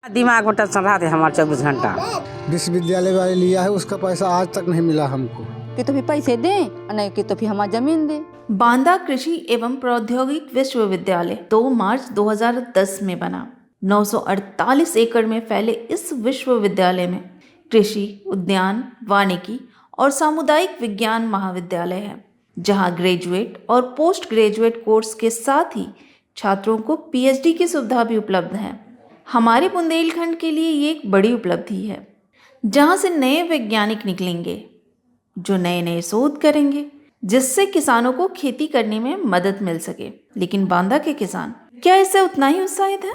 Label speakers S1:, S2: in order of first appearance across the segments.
S1: दिमाग में टेंशन रहा थे हमारे 24 घंटा।
S2: विश्वविद्यालय वाले लिया है, उसका पैसा आज तक नहीं मिला हमको।
S3: कि तो फिर पैसे दें और नहीं कि तो फिर हमारी जमीन दें।
S4: बांदा कृषि एवं प्रौद्योगिक विश्वविद्यालय 2 मार्च 2010 में बना। 948 एकड़ में फैले इस विश्वविद्यालय में कृषि, उद्यान, वानिकी और सामुदायिक विज्ञान महाविद्यालय है, जहां ग्रेजुएट और पोस्ट ग्रेजुएट कोर्स के साथ ही छात्रों को पीएचडी की सुविधा भी उपलब्ध है। हमारे बुंदेलखंड के लिए ये एक बड़ी उपलब्धि है, जहां से नए वैज्ञानिक निकलेंगे जो नए नए शोध करेंगे, जिससे किसानों को खेती करने में मदद मिल सके। लेकिन बांदा के किसान क्या इससे उतना ही उत्साहित है?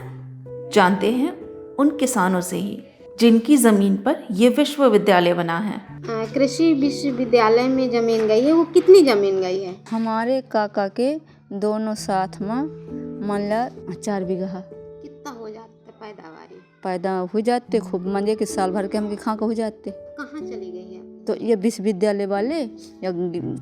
S4: जानते हैं उन किसानों से ही जिनकी जमीन पर यह विश्वविद्यालय बना है।
S5: कृषि विश्वविद्यालय में जमीन गई है, वो कितनी जमीन गई है?
S3: हमारे काका के दोनों साथ में मान ला 4 बीघा
S5: कितना हो जाता पैदावारी?
S3: पैदा हो जाते खूब, मंजे के साल भर के हम खा के हो जाते।
S5: कहाँ चली गई है?
S3: तो ये विश्वविद्यालय वाले या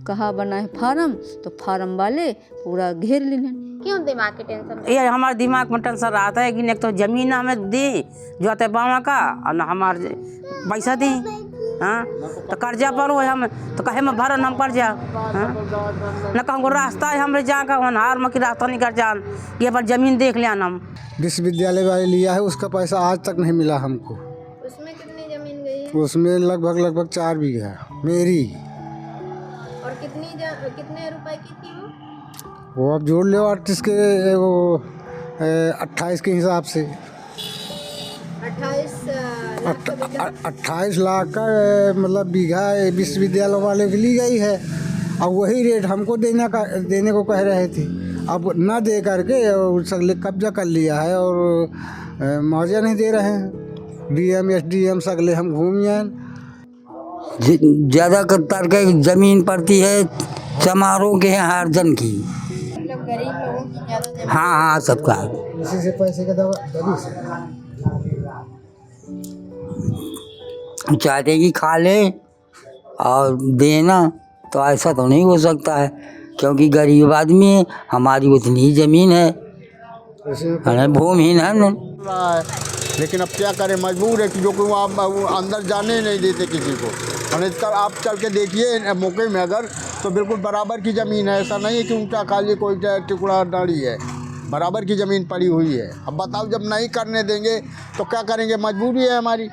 S3: कहाँ बना है फार्म, तो फार्म वाले पूरा घेर लें।
S5: क्यों दिमाग की टेंशन?
S1: ये हमारे दिमाग में टेंशन रहता है कि एक तो जमीन हमें दी जो आते बाबा का और न हमारे पैसा दी। हाँ तो कर्जा पर हो हम तो कहे में भरन हम कर्जा। हाँ न कहूँ रास्ता है हमारे जहाँ का हार में कि रास्ता नहीं कर जान ये पर जमीन देख लिया हम।
S2: विश्वविद्यालय वाले लिया है, उसका पैसा आज तक नहीं मिला हमको।
S5: उसमें कितनी जमीन गई है?
S2: उसमें लगभग 4 बीघा मेरी।
S5: और कितने रुपए की थी
S2: वो अब जोड़ लो 38 के, वो 28 के हिसाब से 28 लाख का मतलब बीघा विश्वविद्यालय वाले की ली गई है। अब वही रेट हमको देने को कह रहे थे, अब ना दे करके सगले कब्जा कर लिया है और मुआवजा नहीं दे रहे हैं। डीएम एसडीएम सगले हम घूम आए।
S6: ज़्यादा कर के ज़मीन पड़ती है समारोह के हैं हरजन की।
S5: मतलब गरीब लोगों की ज़्यादा?
S6: हाँ सबका।
S2: इसी से पैसे का दवा
S6: चाहते कि खा लें और देना, तो ऐसा तो नहीं हो सकता है क्योंकि गरीब आदमी है, हमारी उतनी ही ज़मीन है, भूमिहीन है।
S7: लेकिन अब क्या करें, मजबूर है कि जो कि आप अंदर जाने नहीं देते किसी को। आप चल के देखिए मौके में अगर तो बिल्कुल बराबर की ज़मीन है, ऐसा नहीं है कि ऊँचा खाली कोई टुकड़ा डाली है, बराबर की ज़मीन पड़ी हुई है। अब बताओ जब नहीं करने देंगे तो क्या करेंगे, मजबूरी है हमारी,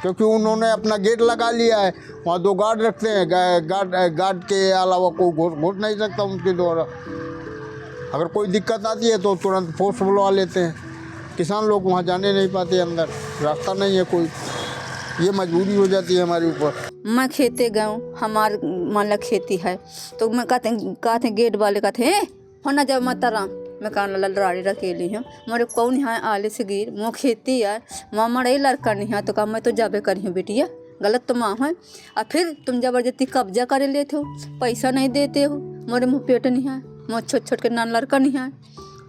S7: क्योंकि उन्होंने अपना गेट लगा लिया है, वहाँ 2 गार्ड रखते हैं, गार्ड के अलावा कोई घुस नहीं सकता उनके द्वारा। अगर कोई दिक्कत आती है तो तुरंत फोर्स बुलवा लेते हैं, किसान लोग वहाँ जाने नहीं पाते, अंदर रास्ता नहीं है कोई, ये मजबूरी हो जाती है हमारे ऊपर।
S3: मैं खेते गऊँ, हमार मान ला खेती है, तो मैं कहते गेट वाले कहते होना जब मत राम मैं कहना लड़ाड़ी रखेली हूँ मेरे कौन यहाँ आले से गिर मोह खेती है माँ मरे लड़का नहीं है, तो कहा मैं तो जाबे करी हूँ बेटिया, गलत तो माँ है। और फिर तुम जबरदस्ती कब्जा कर लेते हो, पैसा नहीं देते हो, मेरे मुँह पेट नहीं है, मोह छोट के नान लड़का नहीं है,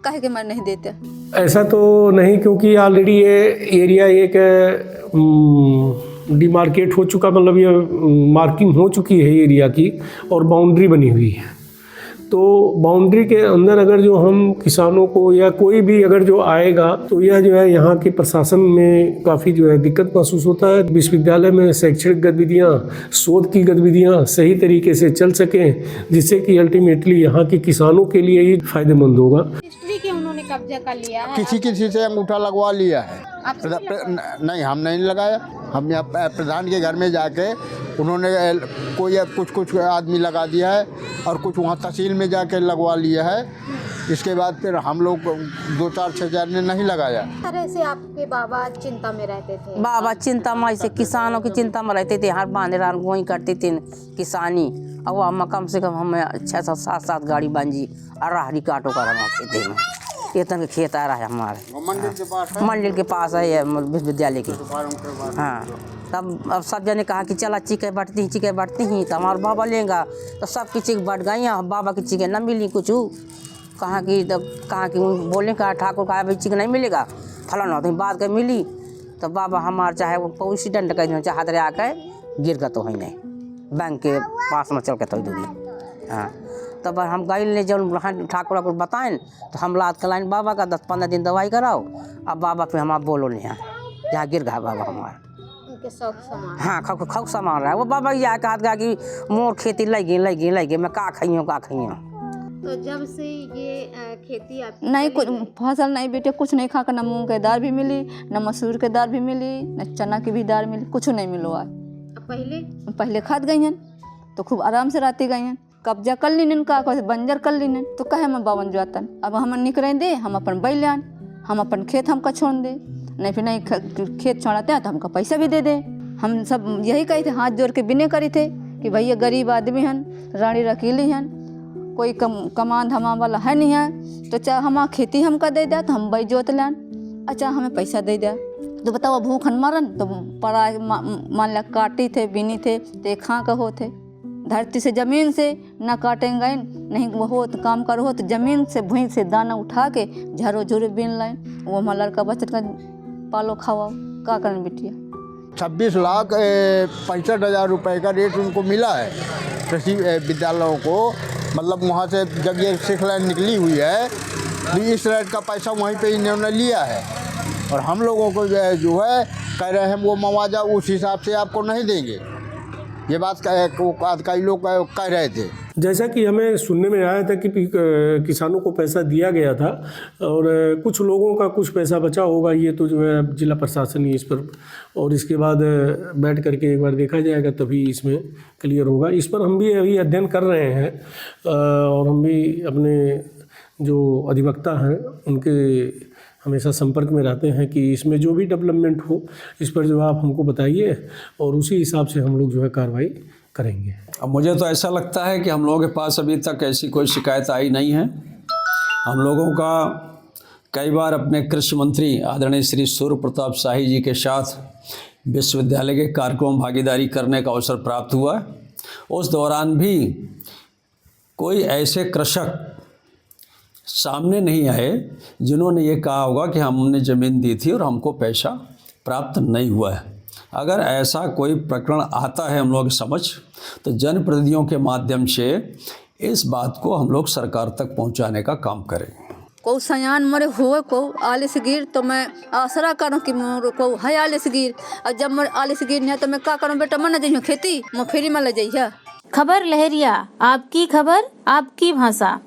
S3: काहे के मैं नहीं देते?
S8: ऐसा तो नहीं, क्योंकि ऑलरेडी ये एरिया एक डिमार्केट हो चुका, मतलब ये मार्किंग हो चुकी है एरिया की और बाउंड्री बनी हुई है। तो बाउंड्री के अंदर अगर जो हम किसानों को या कोई भी अगर जो आएगा तो यह जो है यहाँ के प्रशासन में काफ़ी जो है दिक्कत महसूस होता है। विश्वविद्यालय में शैक्षणिक गतिविधियाँ, शोध की गतिविधियाँ सही तरीके से चल सकें, जिससे कि अल्टीमेटली यहाँ के किसानों के लिए ही फायदेमंद होगा।
S5: इसलिए उन्होंने कब्जा कर लिया है?
S7: किसी से अंगूठा लगवा लिया है। नहीं, हम नहीं लगाया, हम यहाँ प्रधान के घर में जाके उन्होंने कोई कुछ आदमी लगा दिया है और कुछ वहाँ तहसील में जाके लगवा लिया है। इसके बाद फिर हम लोग 2-4-6 ने नहीं लगाया।
S5: तरह से आपके बाबा चिंता में रहते थे?
S1: बाबा चिंता में ऐसे किसानों की चिंता में रहते थे, हर बांधे रान वही करते थे किसानी। और वह कम से कम हमें 6-7 गाड़ी बांधी और राहरी काटो कर हम खेते में, इतना खेत आ रहा है हमारे मंदिर के पास है ये विश्वविद्यालय के। हाँ तब अब सब जने कहा कि चला चिके बढ़ती ही तो हमारे बाबा लेगा, तो सब की चिक बढ़ गई, बाबा की चिके न मिली कुछ, कहाँ की बोले कहा ठाकुर कहा भाई चिक नहीं मिलेगा फलाना, तो बात कर मिली तो बाबा हमारे चाहे वो पौसी दंड कर चाहत रहे आकर गिर का तो ही नहीं बैंक के पास में चल के तो दूरी। हाँ तब हम गए ले जब ठाकुर को बताएं तो हम लाद के लाइन बाबा का 10-15 दिन दवाई कराओ। अब बाबा पे हमारा बोलो नहीं है, जहाँ गिर गया बाबा हमारा।
S5: उनके शौक सामान।
S1: हाँ खौक सामान रहा है वो बाबा ये कहा गया कि मोर खेती लगी मैं का खाइयो।
S5: तो जब से ये खेती आप
S3: नहीं कुछ फसल नहीं बेटे, कुछ नहीं खा कर, न मूंग की दाल भी मिली, न मसूर की दाल भी मिली, न चना की भी दाल मिली, कुछ नहीं मिलो आज। पहले खाद गई हैं तो खूब आराम से रहती गई हैं, कब्जा कर लीन का बंजर कर लीन तो कहे हम बावन जातन। अब हम निकले दे हम अपन बैलान, हम अपन खेत हमका छोड़ दे, नहीं फिर नहीं खेत छोड़ाते हैं तो हमका पैसा भी दे दे। हम सब यही कही थे, हाथ जोड़ के बिने करी थे कि भैया गरीब आदमी हन, रानी रकीली हन, कोई कमान धमा वाला है नहीं है, तो चाहे हमारा खेती हमका दे दे तो हम बई जोत लें, अच्छा हमें पैसा दे दे। तो बताओ भूखन मरन तो पड़ा मान लिया काटी थे बिनी थे तो खा का हो थे, धरती से ज़मीन से ना काटेंगे नहीं वो हो तो काम करो तो ज़मीन से भूमि से दाना उठा के झरो झुरे बीन लाइन, वो हमारा लड़का बचत का पालो खाओ का करन बिटिया।
S7: 26,65,000 रुपये का रेट उनको मिला है कृषि विद्यालयों को, मतलब वहाँ से जब ये सिखलाइन निकली हुई है तो इस रेट का पैसा वहीं पे इन्होंने लिया है, और हम लोगों को जो है कह रहे हैं वो मुआवजा उस हिसाब से आपको नहीं देंगे। ये बात कई लोग कह रहे थे।
S8: जैसा कि हमें सुनने में आया था कि किसानों को पैसा दिया गया था और कुछ लोगों का कुछ पैसा बचा होगा, ये तो जो है जिला प्रशासन ही इस पर, और इसके बाद बैठ करके एक बार देखा जाएगा तभी इसमें क्लियर होगा। इस पर हम भी अभी अध्ययन कर रहे हैं और हम भी अपने जो अधिवक्ता हैं उनके हमेशा संपर्क में रहते हैं कि इसमें जो भी डेवलपमेंट हो इस पर जो आप हमको बताइए और उसी हिसाब से हम लोग जो है कार्रवाई करेंगे।
S9: अब मुझे तो ऐसा लगता है कि हम लोगों के पास अभी तक ऐसी कोई शिकायत आई नहीं है। हम लोगों का कई बार अपने कृषि मंत्री आदरणीय श्री सूर्य प्रताप शाही जी के साथ विश्वविद्यालय के कार्यक्रम में भागीदारी करने का अवसर प्राप्त हुआ। उस दौरान भी कोई ऐसे कृषक सामने नहीं आए जिन्होंने ये कहा होगा कि हमने ज़मीन दी थी और हमको पैसा प्राप्त नहीं हुआ है। अगर ऐसा कोई प्रकरण आता है हम लोग समझ, तो जनप्रतिनिधियों के माध्यम से इस बात को हम लोग सरकार तक पहुंचाने का काम करें।
S3: को सयान मरे हुए को आले से गिर तो मैं आसरा करूँ कि मोर को है आले से गिर, और जब मोर आले से गिर नहीं तो मैं का करूँ बेटा, मन जाइए खेती मैं फेरी में ले जाइए।
S10: खबर लहरिया, आपकी खबर आपकी भाषा।